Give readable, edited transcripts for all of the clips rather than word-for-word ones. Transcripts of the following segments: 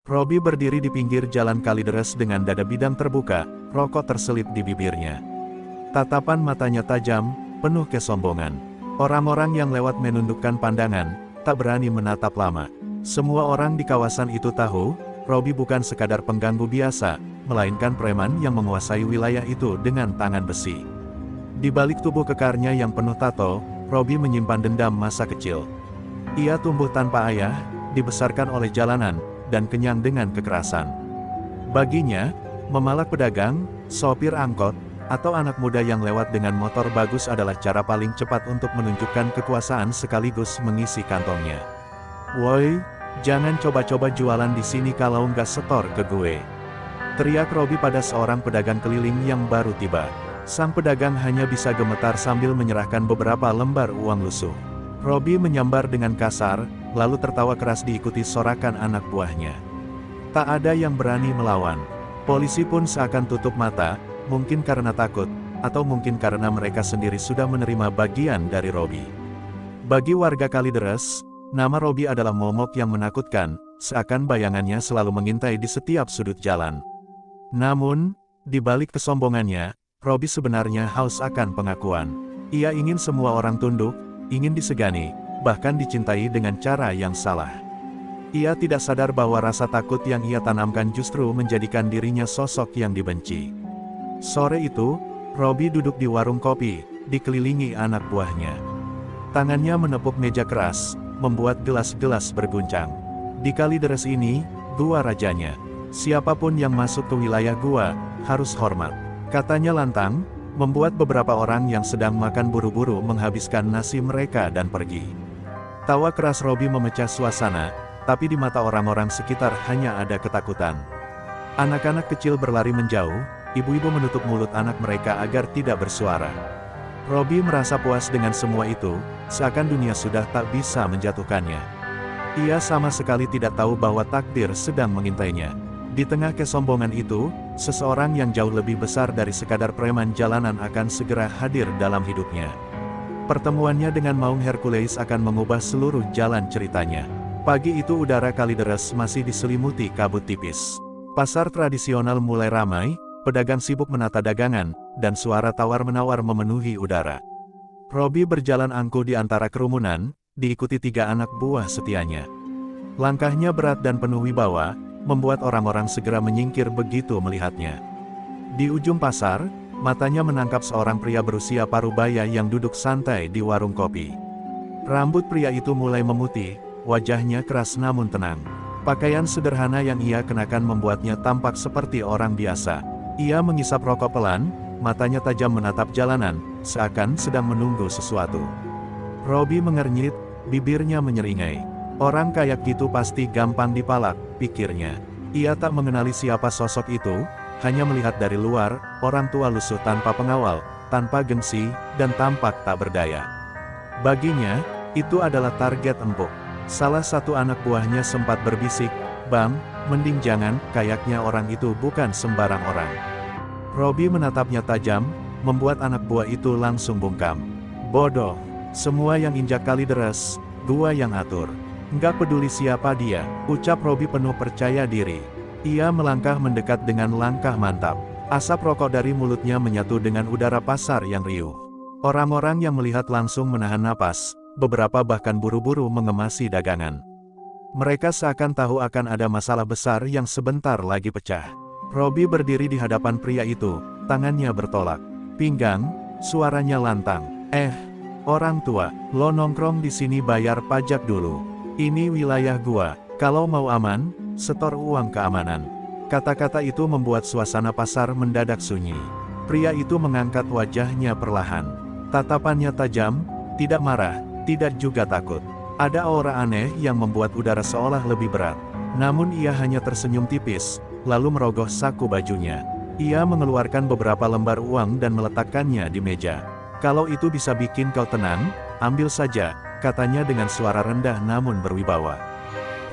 Robi berdiri di pinggir jalan Kalideres dengan dada bidang terbuka, rokok terselip di bibirnya. Tatapan matanya tajam, penuh kesombongan. Orang-orang yang lewat menundukkan pandangan, tak berani menatap lama. Semua orang di kawasan itu tahu, Robi bukan sekadar pengganggu biasa, melainkan preman yang menguasai wilayah itu dengan tangan besi. Di balik tubuh kekarnya yang penuh tato, Robi menyimpan dendam masa kecil. Ia tumbuh tanpa ayah, dibesarkan oleh jalanan, dan kenyang dengan kekerasan. Baginya, memalak pedagang, sopir angkot, atau anak muda yang lewat dengan motor bagus adalah cara paling cepat untuk menunjukkan kekuasaan sekaligus mengisi kantongnya. "Woi, jangan coba-coba jualan di sini kalau nggak setor ke gue," teriak Robi pada seorang pedagang keliling yang baru tiba. Sang pedagang hanya bisa gemetar sambil menyerahkan beberapa lembar uang lusuh. Robi menyambar dengan kasar, lalu tertawa keras diikuti sorakan anak buahnya. Tak ada yang berani melawan. Polisi pun seakan tutup mata, mungkin karena takut, atau mungkin karena mereka sendiri sudah menerima bagian dari Robi. Bagi warga Kalideres, nama Robi adalah momok yang menakutkan, seakan bayangannya selalu mengintai di setiap sudut jalan. Namun, di balik kesombongannya, Robi sebenarnya haus akan pengakuan. Ia ingin semua orang tunduk, ingin disegani, bahkan dicintai dengan cara yang salah. Ia tidak sadar bahwa rasa takut yang ia tanamkan justru menjadikan dirinya sosok yang dibenci. Sore itu, Robi duduk di warung kopi, dikelilingi anak buahnya. Tangannya menepuk meja keras, membuat gelas-gelas berguncang. Di Kalideres ini, gua rajanya. Siapapun yang masuk ke wilayah gua, harus hormat, katanya lantang, membuat beberapa orang yang sedang makan buru-buru menghabiskan nasi mereka dan pergi. Tawa keras Robi memecah suasana, tapi di mata orang-orang sekitar hanya ada ketakutan. Anak-anak kecil berlari menjauh, ibu-ibu menutup mulut anak mereka agar tidak bersuara. Robi merasa puas dengan semua itu, seakan dunia sudah tak bisa menjatuhkannya. Ia sama sekali tidak tahu bahwa takdir sedang mengintainya. Di tengah kesombongan itu, seseorang yang jauh lebih besar dari sekadar preman jalanan akan segera hadir dalam hidupnya. Pertemuannya dengan Maung Hercules akan mengubah seluruh jalan ceritanya. Pagi itu udara Kalideres masih diselimuti kabut tipis. Pasar tradisional mulai ramai, pedagang sibuk menata dagangan, dan suara tawar-menawar memenuhi udara. Robi berjalan angkuh di antara kerumunan, diikuti 3 anak buah setianya. Langkahnya berat dan penuh wibawa, membuat orang-orang segera menyingkir begitu melihatnya. Di ujung pasar, matanya menangkap seorang pria berusia parubaya yang duduk santai di warung kopi. Rambut pria itu mulai memutih, wajahnya keras namun tenang. Pakaian sederhana yang ia kenakan membuatnya tampak seperti orang biasa. Ia mengisap rokok pelan, matanya tajam menatap jalanan, seakan sedang menunggu sesuatu. Robi mengernyit, bibirnya menyeringai. Orang kayak gitu pasti gampang dipalak, pikirnya. Ia tak mengenali siapa sosok itu, hanya melihat dari luar, orang tua lusuh tanpa pengawal, tanpa gengsi, dan tampak tak berdaya. Baginya, itu adalah target empuk. Salah satu anak buahnya sempat berbisik, "Bang, mending jangan, kayaknya orang itu bukan sembarang orang." Robi menatapnya tajam, membuat anak buah itu langsung bungkam. "Bodoh, semua yang injak Kalideres, gua yang atur. Nggak peduli siapa dia," ucap Robi penuh percaya diri. Ia melangkah mendekat dengan langkah mantap. Asap rokok dari mulutnya menyatu dengan udara pasar yang riuh. Orang-orang yang melihat langsung menahan napas, beberapa bahkan buru-buru mengemasi dagangan. Mereka seakan tahu akan ada masalah besar yang sebentar lagi pecah. Robi berdiri di hadapan pria itu, tangannya bertolak pinggang, suaranya lantang. Orang tua, lo nongkrong di sini bayar pajak dulu. Ini wilayah gua, kalau mau aman, setor uang keamanan." Kata-kata itu membuat suasana pasar mendadak sunyi. Pria itu mengangkat wajahnya perlahan. Tatapannya tajam, tidak marah, tidak juga takut. Ada aura aneh yang membuat udara seolah lebih berat. Namun ia hanya tersenyum tipis, lalu merogoh saku bajunya. Ia mengeluarkan beberapa lembar uang dan meletakkannya di meja. "Kalau itu bisa bikin kau tenang, ambil saja," katanya dengan suara rendah namun berwibawa.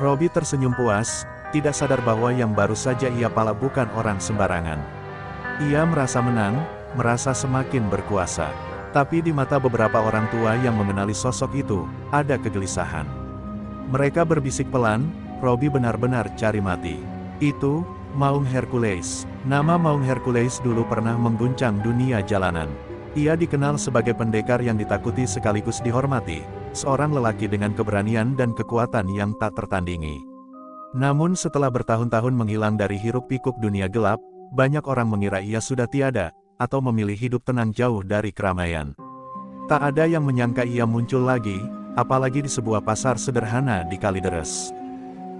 Robi tersenyum puas, tidak sadar bahwa yang baru saja ia pala bukan orang sembarangan. Ia merasa menang, merasa semakin berkuasa. Tapi di mata beberapa orang tua yang mengenali sosok itu, ada kegelisahan. Mereka berbisik pelan, Robi benar-benar cari mati. Itu, Maung Hercules. Nama Maung Hercules dulu pernah mengguncang dunia jalanan. Ia dikenal sebagai pendekar yang ditakuti sekaligus dihormati, seorang lelaki dengan keberanian dan kekuatan yang tak tertandingi. Namun setelah bertahun-tahun menghilang dari hiruk-pikuk dunia gelap, banyak orang mengira ia sudah tiada, atau memilih hidup tenang jauh dari keramaian. Tak ada yang menyangka ia muncul lagi, apalagi di sebuah pasar sederhana di Kalideres.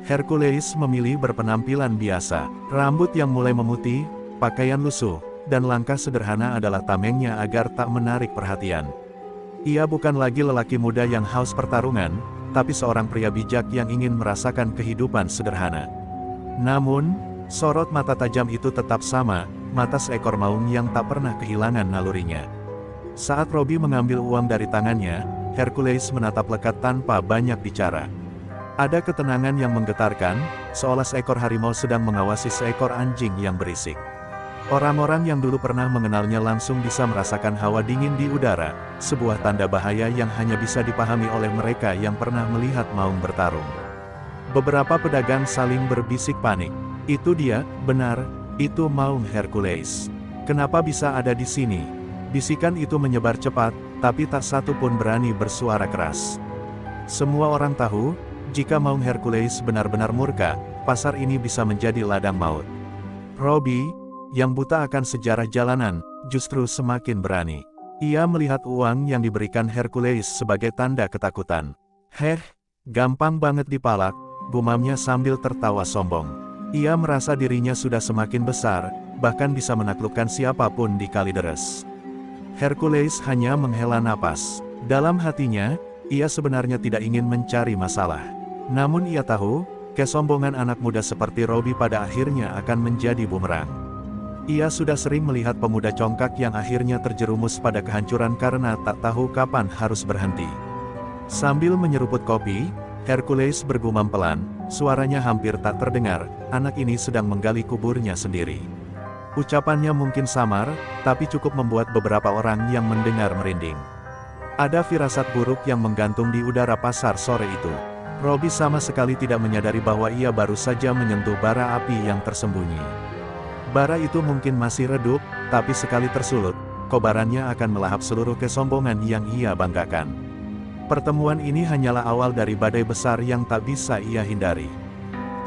Hercules memilih berpenampilan biasa, rambut yang mulai memutih, pakaian lusuh, dan langkah sederhana adalah tamengnya agar tak menarik perhatian. Ia bukan lagi lelaki muda yang haus pertarungan, tapi seorang pria bijak yang ingin merasakan kehidupan sederhana. Namun, sorot mata tajam itu tetap sama, mata seekor maung yang tak pernah kehilangan nalurinya. Saat Robi mengambil uang dari tangannya, Hercules menatap lekat tanpa banyak bicara. Ada ketenangan yang menggetarkan, seolah seekor harimau sedang mengawasi seekor anjing yang berisik. Orang-orang yang dulu pernah mengenalnya langsung bisa merasakan hawa dingin di udara, sebuah tanda bahaya yang hanya bisa dipahami oleh mereka yang pernah melihat maung bertarung. Beberapa pedagang saling berbisik panik. Itu dia, benar, itu Maung Hercules. Kenapa bisa ada di sini? Bisikan itu menyebar cepat, tapi tak satu pun berani bersuara keras. Semua orang tahu, jika Maung Hercules benar-benar murka, pasar ini bisa menjadi ladang maut. Robi, yang buta akan sejarah jalanan, justru semakin berani. Ia melihat uang yang diberikan Hercules sebagai tanda ketakutan. Gampang banget dipalak, gumamnya sambil tertawa sombong. Ia merasa dirinya sudah semakin besar, bahkan bisa menaklukkan siapapun di Kalideres. Hercules hanya menghela napas. Dalam hatinya, ia sebenarnya tidak ingin mencari masalah. Namun ia tahu, kesombongan anak muda seperti Robi pada akhirnya akan menjadi bumerang. Ia sudah sering melihat pemuda congkak yang akhirnya terjerumus pada kehancuran karena tak tahu kapan harus berhenti. Sambil menyeruput kopi, Hercules bergumam pelan, suaranya hampir tak terdengar, anak ini sedang menggali kuburnya sendiri. Ucapannya mungkin samar, tapi cukup membuat beberapa orang yang mendengar merinding. Ada firasat buruk yang menggantung di udara pasar sore itu. Robi sama sekali tidak menyadari bahwa ia baru saja menyentuh bara api yang tersembunyi. Bara itu mungkin masih redup, tapi sekali tersulut, kobarannya akan melahap seluruh kesombongan yang ia banggakan. Pertemuan ini hanyalah awal dari badai besar yang tak bisa ia hindari.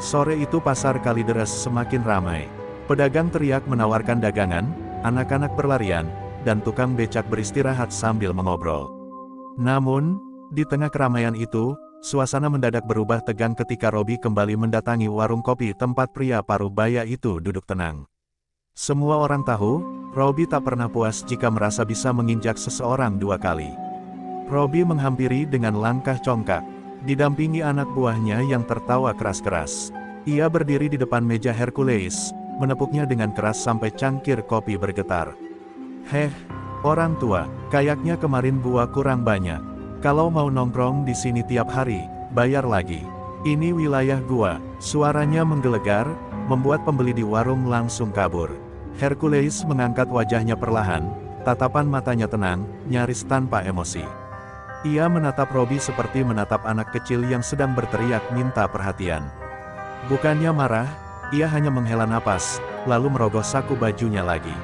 Sore itu pasar Kalideres semakin ramai. Pedagang teriak menawarkan dagangan, anak-anak berlarian, dan tukang becak beristirahat sambil mengobrol. Namun, di tengah keramaian itu, suasana mendadak berubah tegang ketika Robi kembali mendatangi warung kopi tempat pria paruh baya itu duduk tenang. Semua orang tahu, Robi tak pernah puas jika merasa bisa menginjak seseorang dua kali. Robi menghampiri dengan langkah congkak, didampingi anak buahnya yang tertawa keras-keras. Ia berdiri di depan meja Hercules, menepuknya dengan keras sampai cangkir kopi bergetar. Orang tua, kayaknya kemarin gua kurang banyak. Kalau mau nongkrong di sini tiap hari, bayar lagi. Ini wilayah gua. Suaranya menggelegar, membuat pembeli di warung langsung kabur. Hercules mengangkat wajahnya perlahan, tatapan matanya tenang, nyaris tanpa emosi. Ia menatap Robi seperti menatap anak kecil yang sedang berteriak minta perhatian. Bukannya marah, ia hanya menghela napas, lalu merogoh saku bajunya lagi.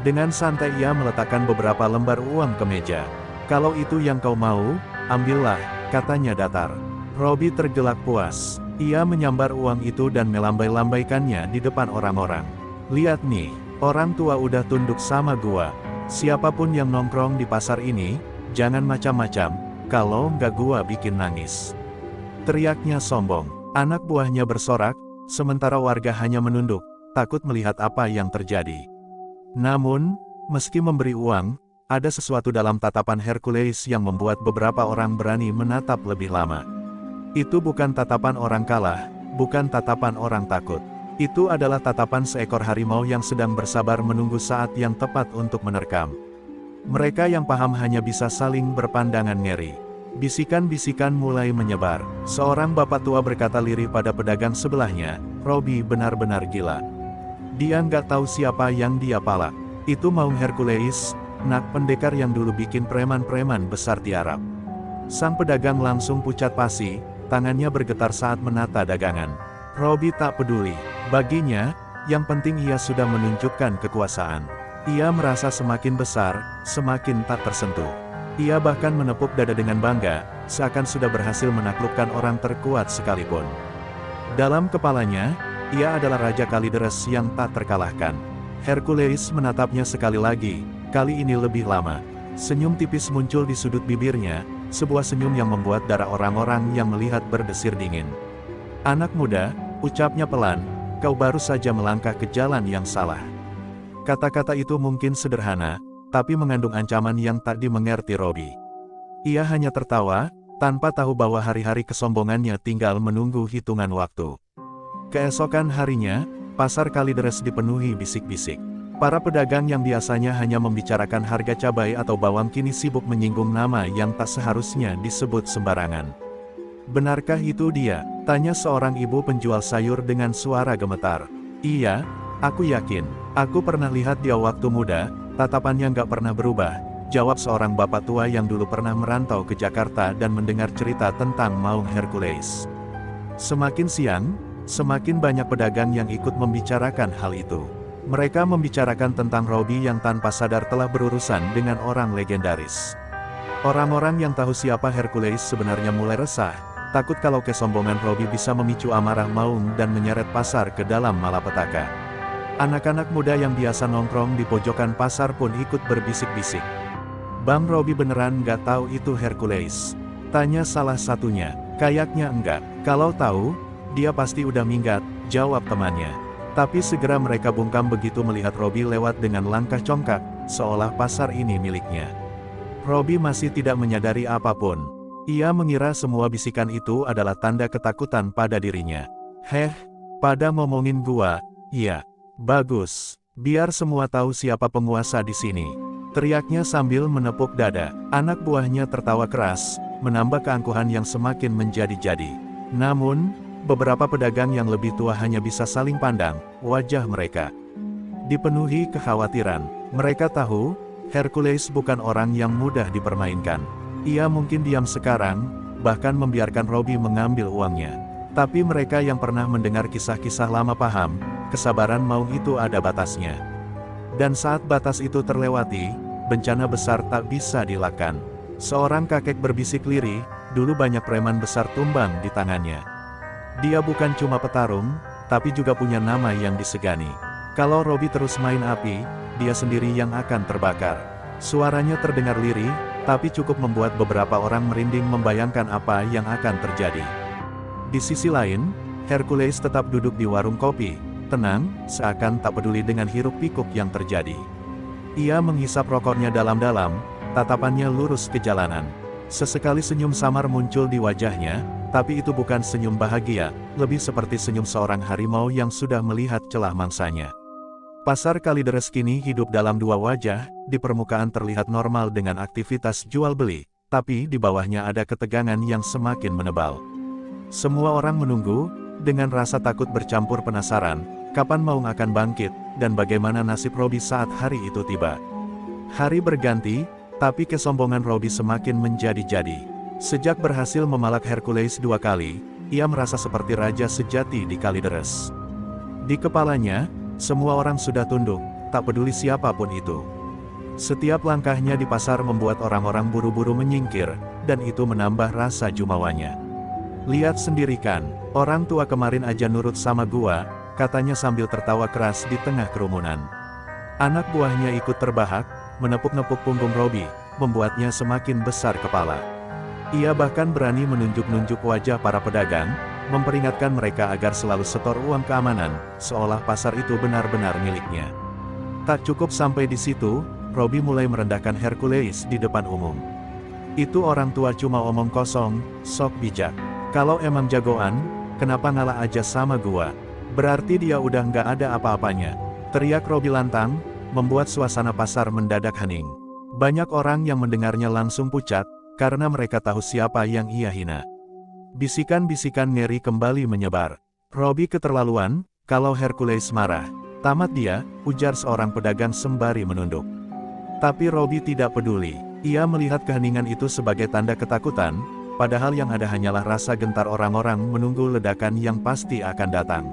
Dengan santai ia meletakkan beberapa lembar uang ke meja. Kalau itu yang kau mau, ambillah, katanya datar. Robi tergelak puas. Ia menyambar uang itu dan melambai-lambaikannya di depan orang-orang. Lihat nih, orang tua udah tunduk sama gua. Siapapun yang nongkrong di pasar ini, jangan macam-macam, kalau nggak gua bikin nangis. Teriaknya sombong. Anak buahnya bersorak, sementara warga hanya menunduk, takut melihat apa yang terjadi. Namun, meski memberi uang, ada sesuatu dalam tatapan Hercules yang membuat beberapa orang berani menatap lebih lama. Itu bukan tatapan orang kalah, bukan tatapan orang takut. Itu adalah tatapan seekor harimau yang sedang bersabar menunggu saat yang tepat untuk menerkam. Mereka yang paham hanya bisa saling berpandangan ngeri. Bisikan-bisikan mulai menyebar. Seorang bapak tua berkata lirih pada pedagang sebelahnya, Robi benar-benar gila. Dia nggak tahu siapa yang dia palak. Itu Maung Hercules, nak pendekar yang dulu bikin preman-preman besar tiarap. Sang pedagang langsung pucat pasi, tangannya bergetar saat menata dagangan. Robbie tak peduli. Baginya, yang penting ia sudah menunjukkan kekuasaan. Ia merasa semakin besar, semakin tak tersentuh. Ia bahkan menepuk dada dengan bangga, seakan sudah berhasil menaklukkan orang terkuat sekalipun. Dalam kepalanya, ia adalah Raja Kalideres yang tak terkalahkan. Hercules menatapnya sekali lagi, kali ini lebih lama. Senyum tipis muncul di sudut bibirnya, sebuah senyum yang membuat darah orang-orang yang melihat berdesir dingin. "Anak muda," ucapnya pelan, "kau baru saja melangkah ke jalan yang salah." Kata-kata itu mungkin sederhana, tapi mengandung ancaman yang tak dimengerti Robbie. Ia hanya tertawa, tanpa tahu bahwa hari-hari kesombongannya tinggal menunggu hitungan waktu. Keesokan harinya, pasar Kalideres dipenuhi bisik-bisik. Para pedagang yang biasanya hanya membicarakan harga cabai atau bawang kini sibuk menyinggung nama yang tak seharusnya disebut sembarangan. "Benarkah itu dia?" tanya seorang ibu penjual sayur dengan suara gemetar. "Iya, aku yakin. Aku pernah lihat dia waktu muda, tatapannya nggak pernah berubah," jawab seorang bapak tua yang dulu pernah merantau ke Jakarta dan mendengar cerita tentang Maung Hercules. Semakin siang, semakin banyak pedagang yang ikut membicarakan hal itu. Mereka membicarakan tentang Robbie yang tanpa sadar telah berurusan dengan orang legendaris. Orang-orang yang tahu siapa Hercules sebenarnya mulai resah, takut kalau kesombongan Robbie bisa memicu amarah Maung dan menyeret pasar ke dalam malapetaka. Anak-anak muda yang biasa nongkrong di pojokan pasar pun ikut berbisik-bisik. "Bang Robbie beneran nggak tahu itu Hercules?" tanya salah satunya. "Kayaknya enggak. Kalau tahu, dia pasti udah minggat," jawab temannya. Tapi segera mereka bungkam begitu melihat Robbie lewat dengan langkah congkak, seolah pasar ini miliknya. Robbie masih tidak menyadari apapun. Ia mengira semua bisikan itu adalah tanda ketakutan pada dirinya. "Heh, pada ngomongin gua, iya. Bagus. Biar semua tahu siapa penguasa di sini," teriaknya sambil menepuk dada. Anak buahnya tertawa keras, menambah keangkuhan yang semakin menjadi-jadi. Namun, beberapa pedagang yang lebih tua hanya bisa saling pandang, wajah mereka dipenuhi kekhawatiran. Mereka tahu, Hercules bukan orang yang mudah dipermainkan. Ia mungkin diam sekarang, bahkan membiarkan Robbie mengambil uangnya. Tapi mereka yang pernah mendengar kisah-kisah lama paham, kesabaran Maung itu ada batasnya. Dan saat batas itu terlewati, bencana besar tak bisa dielakkan. Seorang kakek berbisik lirih, dulu banyak preman besar tumbang di tangannya. Dia bukan cuma petarung, tapi juga punya nama yang disegani. Kalau Robbie terus main api, dia sendiri yang akan terbakar. Suaranya terdengar lirih, tapi cukup membuat beberapa orang merinding membayangkan apa yang akan terjadi. Di sisi lain, Hercules tetap duduk di warung kopi, tenang, seakan tak peduli dengan hiruk-pikuk yang terjadi. Ia menghisap rokoknya dalam-dalam, tatapannya lurus ke jalanan. Sesekali senyum samar muncul di wajahnya, tapi itu bukan senyum bahagia, lebih seperti senyum seorang harimau yang sudah melihat celah mangsanya. Pasar Kalideres kini hidup dalam dua wajah, di permukaan terlihat normal dengan aktivitas jual-beli, tapi di bawahnya ada ketegangan yang semakin menebal. Semua orang menunggu, dengan rasa takut bercampur penasaran, kapan Maung akan bangkit, dan bagaimana nasib Robbie saat hari itu tiba. Hari berganti, tapi kesombongan Robbie semakin menjadi-jadi. Sejak berhasil memalak Hercules 2 kali, ia merasa seperti raja sejati di Kalideres. Di kepalanya, semua orang sudah tunduk, tak peduli siapapun itu. Setiap langkahnya di pasar membuat orang-orang buru-buru menyingkir, dan itu menambah rasa jumawanya. "Lihat sendiri kan, orang tua kemarin aja nurut sama gua," katanya sambil tertawa keras di tengah kerumunan. Anak buahnya ikut terbahak, menepuk-nepuk punggung Robbie, membuatnya semakin besar kepala. Ia bahkan berani menunjuk-nunjuk wajah para pedagang, memperingatkan mereka agar selalu setor uang keamanan, seolah pasar itu benar-benar miliknya. Tak cukup sampai di situ, Robbie mulai merendahkan Hercules di depan umum. "Itu orang tua cuma omong kosong, sok bijak. Kalau emang jagoan, kenapa ngalah aja sama gua? Berarti dia udah nggak ada apa-apanya," teriak Robbie lantang, membuat suasana pasar mendadak hening. Banyak orang yang mendengarnya langsung pucat, karena mereka tahu siapa yang ia hina. Bisikan-bisikan ngeri kembali menyebar. "Robbie keterlaluan, kalau Hercules marah. Tamat dia," ujar seorang pedagang sembari menunduk. Tapi Robbie tidak peduli. Ia melihat keheningan itu sebagai tanda ketakutan, padahal yang ada hanyalah rasa gentar orang-orang menunggu ledakan yang pasti akan datang.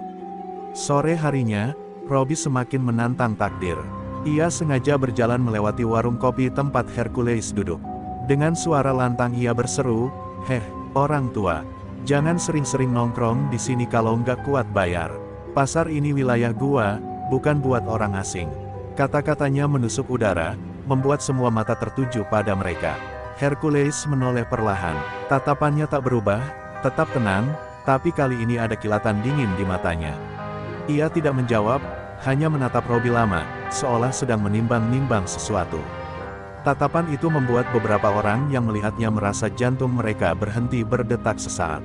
Sore harinya, Robbie semakin menantang takdir. Ia sengaja berjalan melewati warung kopi tempat Hercules duduk. Dengan suara lantang ia berseru, "Heh, orang tua, jangan sering-sering nongkrong di sini kalau nggak kuat bayar. Pasar ini wilayah gua, bukan buat orang asing." Kata-katanya menusuk udara, membuat semua mata tertuju pada mereka. Hercules menoleh perlahan. Tatapannya tak berubah, tetap tenang, tapi kali ini ada kilatan dingin di matanya. Ia tidak menjawab, hanya menatap Robbie lama, seolah sedang menimbang-nimbang sesuatu. Tatapan itu membuat beberapa orang yang melihatnya merasa jantung mereka berhenti berdetak sesaat.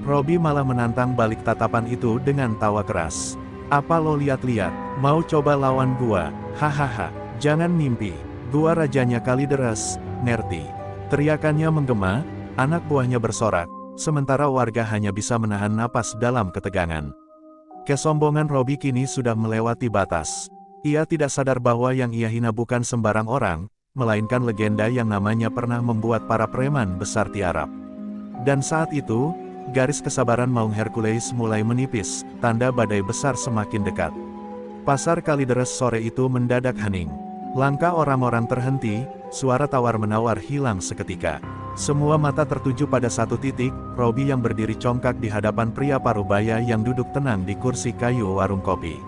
Robbie malah menantang balik tatapan itu dengan tawa keras. "Apa lo lihat-lihat? Mau coba lawan gua? Hahaha, jangan mimpi. Gua rajanya Kalideres, ngerti?" Teriakannya menggema, anak buahnya bersorak, sementara warga hanya bisa menahan napas dalam ketegangan. Kesombongan Robbie kini sudah melewati batas. Ia tidak sadar bahwa yang ia hina bukan sembarang orang, melainkan legenda yang namanya pernah membuat para preman besar tiarap. Dan saat itu, garis kesabaran Maung Hercules mulai menipis, tanda badai besar semakin dekat. Pasar Kalideres sore itu mendadak hening. Langkah orang-orang terhenti, suara tawar-menawar hilang seketika. Semua mata tertuju pada satu titik, Robbie yang berdiri congkak di hadapan pria parubaya yang duduk tenang di kursi kayu warung kopi.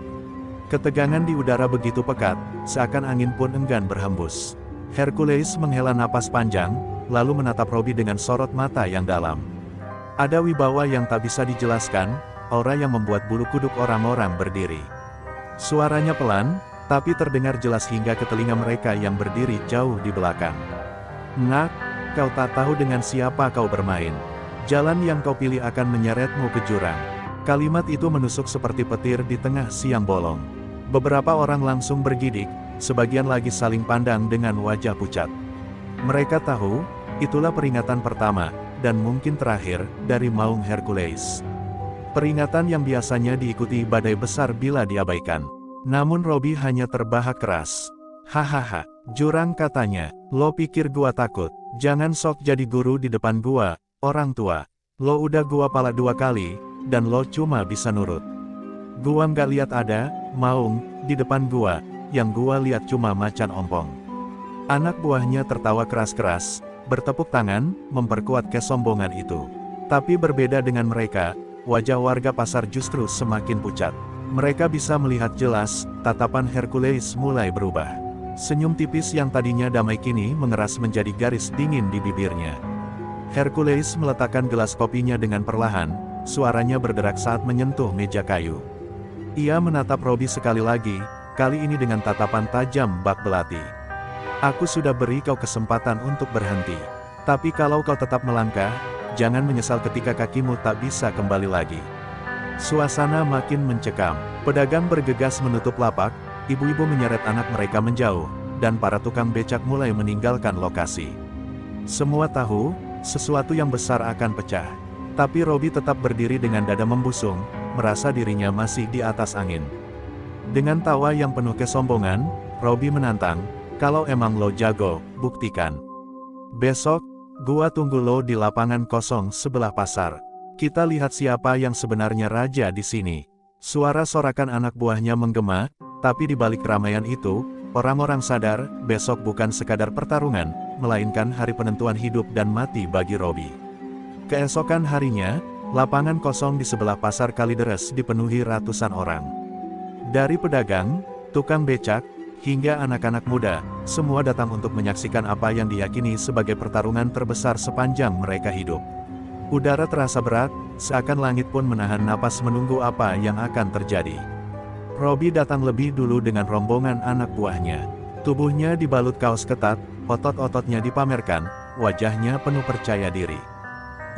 Ketegangan di udara begitu pekat, seakan angin pun enggan berhembus. Hercules menghela napas panjang, lalu menatap Robbie dengan sorot mata yang dalam. Ada wibawa yang tak bisa dijelaskan, aura yang membuat bulu kuduk orang-orang berdiri. Suaranya pelan, tapi terdengar jelas hingga ke telinga mereka yang berdiri jauh di belakang. "Nak, kau tak tahu dengan siapa kau bermain. Jalan yang kau pilih akan menyeretmu ke jurang." Kalimat itu menusuk seperti petir di tengah siang bolong. Beberapa orang langsung bergidik, sebagian lagi saling pandang dengan wajah pucat. Mereka tahu, itulah peringatan pertama, dan mungkin terakhir, dari Maung Hercules. Peringatan yang biasanya diikuti badai besar bila diabaikan. Namun Robbie hanya terbahak keras. "Hahaha, jurang," katanya. "Lo pikir gua takut? Jangan sok jadi guru di depan gua, orang tua. Lo udah gua pala 2 kali, dan lo cuma bisa nurut. Gua nggak lihat ada Maung di depan gua, yang gua lihat cuma macan ompong." Anak buahnya tertawa keras-keras, bertepuk tangan, memperkuat kesombongan itu. Tapi berbeda dengan mereka, wajah warga pasar justru semakin pucat. Mereka bisa melihat jelas, tatapan Hercules mulai berubah. Senyum tipis yang tadinya damai kini mengeras menjadi garis dingin di bibirnya. Hercules meletakkan gelas kopinya dengan perlahan, suaranya berderak saat menyentuh meja kayu. Ia menatap Robbie sekali lagi, kali ini dengan tatapan tajam bak belati. "Aku sudah beri kau kesempatan untuk berhenti. Tapi kalau kau tetap melangkah, jangan menyesal ketika kakimu tak bisa kembali lagi." Suasana makin mencekam. Pedagang bergegas menutup lapak, ibu-ibu menyeret anak mereka menjauh, dan para tukang becak mulai meninggalkan lokasi. Semua tahu, sesuatu yang besar akan pecah. Tapi Robbie tetap berdiri dengan dada membusung, merasa dirinya masih di atas angin. Dengan tawa yang penuh kesombongan, Robbie menantang, "Kalau emang lo jago, buktikan. Besok, gua tunggu lo di lapangan kosong sebelah pasar. Kita lihat siapa yang sebenarnya raja di sini." Suara sorakan anak buahnya menggema, tapi di balik keramaian itu, orang-orang sadar, besok bukan sekadar pertarungan, melainkan hari penentuan hidup dan mati bagi Robbie. Keesokan harinya, lapangan kosong di sebelah pasar Kalideres dipenuhi ratusan orang. Dari pedagang, tukang becak, hingga anak-anak muda, semua datang untuk menyaksikan apa yang diyakini sebagai pertarungan terbesar sepanjang mereka hidup. Udara terasa berat, seakan langit pun menahan napas menunggu apa yang akan terjadi. Robbie datang lebih dulu dengan rombongan anak buahnya. Tubuhnya dibalut kaos ketat, otot-ototnya dipamerkan, wajahnya penuh percaya diri.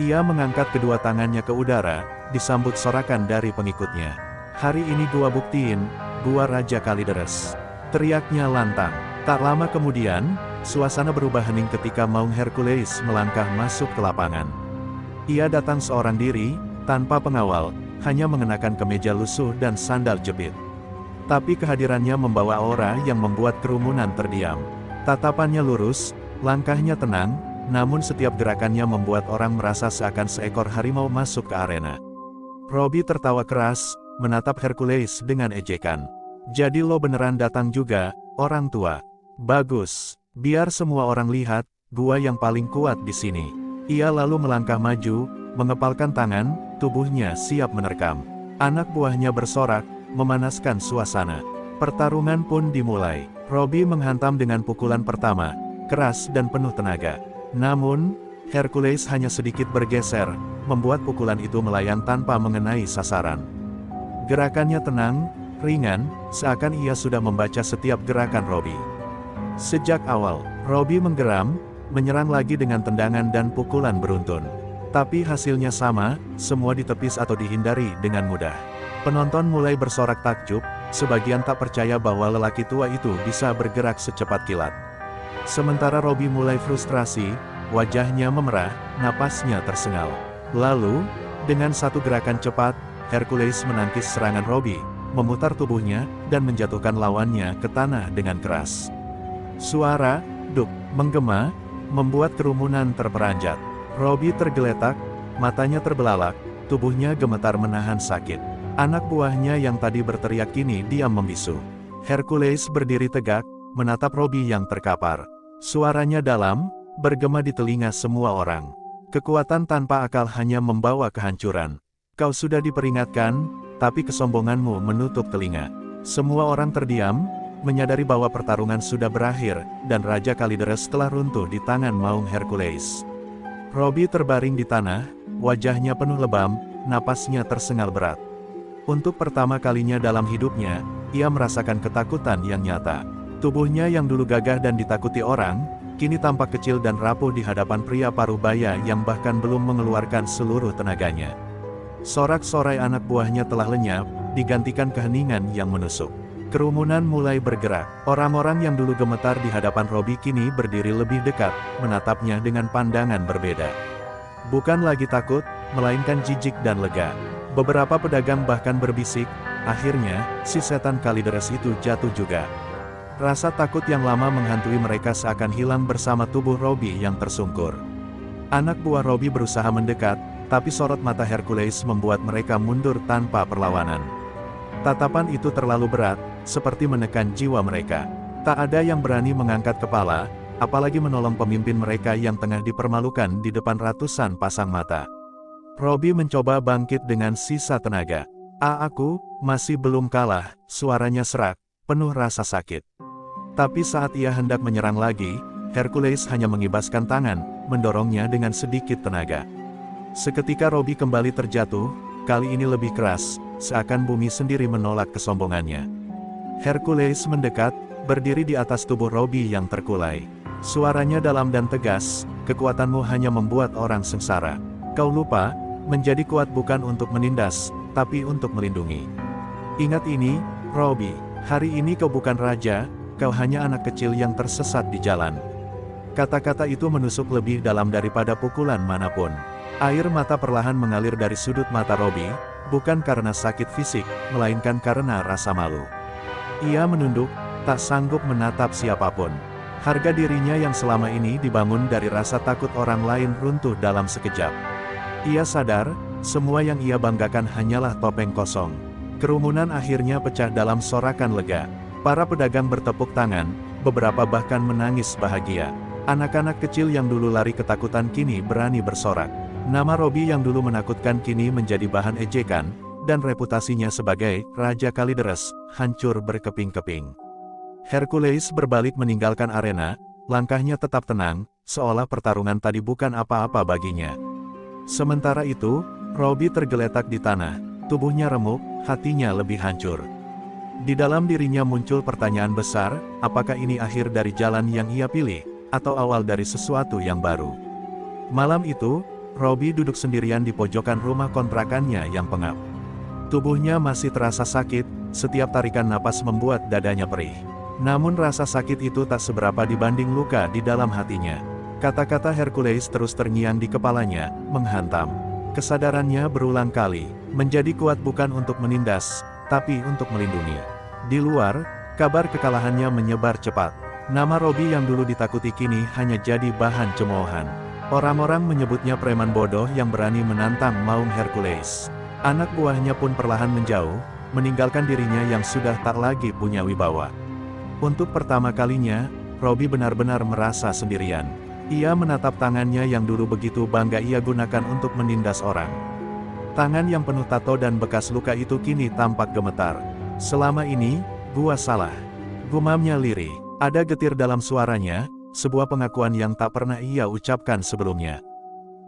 Ia mengangkat kedua tangannya ke udara, disambut sorakan dari pengikutnya. "Hari ini gua buktiin, gua Raja Kalideres," teriaknya lantang. Tak lama kemudian, suasana berubah hening ketika Maung Hercules melangkah masuk ke lapangan. Ia datang seorang diri, tanpa pengawal, hanya mengenakan kemeja lusuh dan sandal jepit. Tapi kehadirannya membawa aura yang membuat kerumunan terdiam. Tatapannya lurus, langkahnya tenang, namun setiap gerakannya membuat orang merasa seakan seekor harimau masuk ke arena. Robbie tertawa keras, menatap Hercules dengan ejekan. "Jadi lo beneran datang juga, orang tua? Bagus, biar semua orang lihat, gua yang paling kuat di sini." Ia lalu melangkah maju, mengepalkan tangan, tubuhnya siap menerkam. Anak buahnya bersorak, memanaskan suasana. Pertarungan pun dimulai. Robbie menghantam dengan pukulan pertama, keras dan penuh tenaga. Namun, Hercules hanya sedikit bergeser, membuat pukulan itu melayang tanpa mengenai sasaran. Gerakannya tenang, ringan, seakan ia sudah membaca setiap gerakan Robbie. Sejak awal, Robbie menggeram, menyerang lagi dengan tendangan dan pukulan beruntun. Tapi hasilnya sama, semua ditepis atau dihindari dengan mudah. Penonton mulai bersorak takjub, sebagian tak percaya bahwa lelaki tua itu bisa bergerak secepat kilat. Sementara Robbie mulai frustrasi, wajahnya memerah, napasnya tersengal. Lalu, dengan satu gerakan cepat, Hercules menangkis serangan Robbie, memutar tubuhnya, dan menjatuhkan lawannya ke tanah dengan keras. Suara duk menggema, membuat kerumunan terperanjat. Robbie tergeletak, matanya terbelalak, tubuhnya gemetar menahan sakit. Anak buahnya yang tadi berteriak kini diam membisu. Hercules berdiri tegak, menatap Robbie yang terkapar. Suaranya dalam, bergema di telinga semua orang. "Kekuatan tanpa akal hanya membawa kehancuran. Kau sudah diperingatkan, tapi kesombonganmu menutup telinga." Semua orang terdiam, menyadari bahwa pertarungan sudah berakhir, dan Raja Kalideres telah runtuh di tangan maung Hercules. Robbie terbaring di tanah, wajahnya penuh lebam, napasnya tersengal berat. Untuk pertama kalinya dalam hidupnya, ia merasakan ketakutan yang nyata. Tubuhnya yang dulu gagah dan ditakuti orang, kini tampak kecil dan rapuh di hadapan pria paruh baya yang bahkan belum mengeluarkan seluruh tenaganya. Sorak-sorai anak buahnya telah lenyap, digantikan keheningan yang menusuk. Kerumunan mulai bergerak. Orang-orang yang dulu gemetar di hadapan Robbie kini berdiri lebih dekat, menatapnya dengan pandangan berbeda. Bukan lagi takut, melainkan jijik dan lega. Beberapa pedagang bahkan berbisik, akhirnya, si setan Kalideres itu jatuh juga. Rasa takut yang lama menghantui mereka seakan hilang bersama tubuh Robbie yang tersungkur. Anak buah Robbie berusaha mendekat, tapi sorot mata Hercules membuat mereka mundur tanpa perlawanan. Tatapan itu terlalu berat, seperti menekan jiwa mereka. Tak ada yang berani mengangkat kepala, apalagi menolong pemimpin mereka yang tengah dipermalukan di depan ratusan pasang mata. Robbie mencoba bangkit dengan sisa tenaga. Aku masih belum kalah," suaranya serak, penuh rasa sakit. Tapi saat ia hendak menyerang lagi, Hercules hanya mengibaskan tangan, mendorongnya dengan sedikit tenaga. Seketika Robbie kembali terjatuh, kali ini lebih keras, seakan bumi sendiri menolak kesombongannya. Hercules mendekat, berdiri di atas tubuh Robbie yang terkulai. Suaranya dalam dan tegas, "Kekuatanmu hanya membuat orang sengsara. Kau lupa, menjadi kuat bukan untuk menindas, tapi untuk melindungi. Ingat ini, Robbie, hari ini kau bukan raja, kau hanya anak kecil yang tersesat di jalan." Kata-kata itu menusuk lebih dalam daripada pukulan manapun. Air mata perlahan mengalir dari sudut mata Robbie, bukan karena sakit fisik, melainkan karena rasa malu. Ia menunduk, tak sanggup menatap siapapun. Harga dirinya yang selama ini dibangun dari rasa takut orang lain runtuh dalam sekejap. Ia sadar, semua yang ia banggakan hanyalah topeng kosong. Kerumunan akhirnya pecah dalam sorakan lega. Para pedagang bertepuk tangan, beberapa bahkan menangis bahagia. Anak-anak kecil yang dulu lari ketakutan kini berani bersorak. Nama Robbie yang dulu menakutkan kini menjadi bahan ejekan, dan reputasinya sebagai Raja Kalideres hancur berkeping-keping. Hercules berbalik meninggalkan arena, langkahnya tetap tenang, seolah pertarungan tadi bukan apa-apa baginya. Sementara itu, Robbie tergeletak di tanah, tubuhnya remuk, hatinya lebih hancur. Di dalam dirinya muncul pertanyaan besar, apakah ini akhir dari jalan yang ia pilih, atau awal dari sesuatu yang baru? Malam itu, Robbie duduk sendirian di pojokan rumah kontrakannya yang pengap. Tubuhnya masih terasa sakit, setiap tarikan napas membuat dadanya perih. Namun rasa sakit itu tak seberapa dibanding luka di dalam hatinya. Kata-kata Hercules terus terngiang di kepalanya, menghantam. Kesadarannya berulang kali, menjadi kuat bukan untuk menindas, tapi untuk melindungi. Di luar, kabar kekalahannya menyebar cepat. Nama Robi yang dulu ditakuti kini hanya jadi bahan cemoohan. Orang-orang menyebutnya preman bodoh yang berani menantang Maung Hercules. Anak buahnya pun perlahan menjauh, meninggalkan dirinya yang sudah tak lagi punya wibawa. Untuk pertama kalinya, Robi benar-benar merasa sendirian. Ia menatap tangannya yang dulu begitu bangga ia gunakan untuk menindas orang. Tangan yang penuh tato dan bekas luka itu kini tampak gemetar. "Selama ini, gua salah," gumamnya lirih. Ada getir dalam suaranya, sebuah pengakuan yang tak pernah ia ucapkan sebelumnya.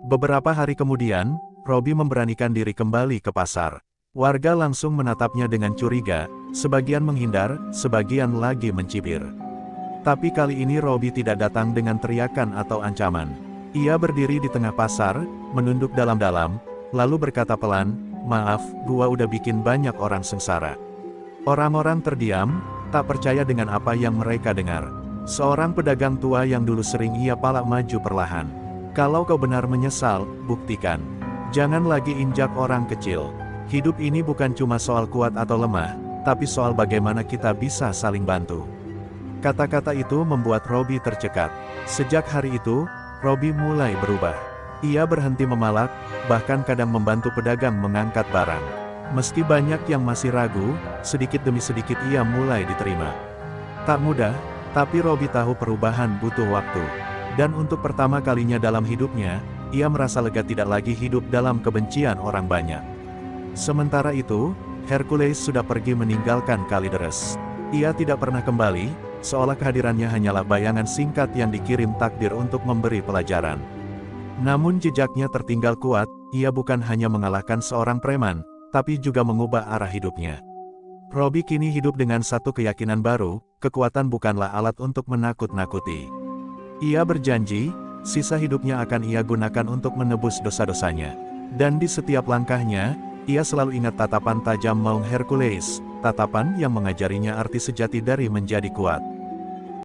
Beberapa hari kemudian, Robi memberanikan diri kembali ke pasar. Warga langsung menatapnya dengan curiga, sebagian menghindar, sebagian lagi mencibir. Tapi kali ini Robi tidak datang dengan teriakan atau ancaman. Ia berdiri di tengah pasar, menunduk dalam-dalam, lalu berkata pelan, "Maaf, gua udah bikin banyak orang sengsara." Orang-orang terdiam, tak percaya dengan apa yang mereka dengar. Seorang pedagang tua yang dulu sering ia palak maju perlahan. "Kalau kau benar menyesal, buktikan. Jangan lagi injak orang kecil. Hidup ini bukan cuma soal kuat atau lemah, tapi soal bagaimana kita bisa saling bantu." Kata-kata itu membuat Robi tercekat. Sejak hari itu, Robi mulai berubah. Ia berhenti memalak, bahkan kadang membantu pedagang mengangkat barang. Meski banyak yang masih ragu, sedikit demi sedikit ia mulai diterima. Tak mudah, tapi Robi tahu perubahan butuh waktu. Dan untuk pertama kalinya dalam hidupnya, ia merasa lega tidak lagi hidup dalam kebencian orang banyak. Sementara itu, Hercules sudah pergi meninggalkan Kalideres. Ia tidak pernah kembali, seolah kehadirannya hanyalah bayangan singkat yang dikirim takdir untuk memberi pelajaran. Namun jejaknya tertinggal kuat, ia bukan hanya mengalahkan seorang preman, tapi juga mengubah arah hidupnya. Robi kini hidup dengan satu keyakinan baru, kekuatan bukanlah alat untuk menakut-nakuti. Ia berjanji, sisa hidupnya akan ia gunakan untuk menebus dosa-dosanya. Dan di setiap langkahnya, ia selalu ingat tatapan tajam Maung Hercules, tatapan yang mengajarinya arti sejati dari menjadi kuat.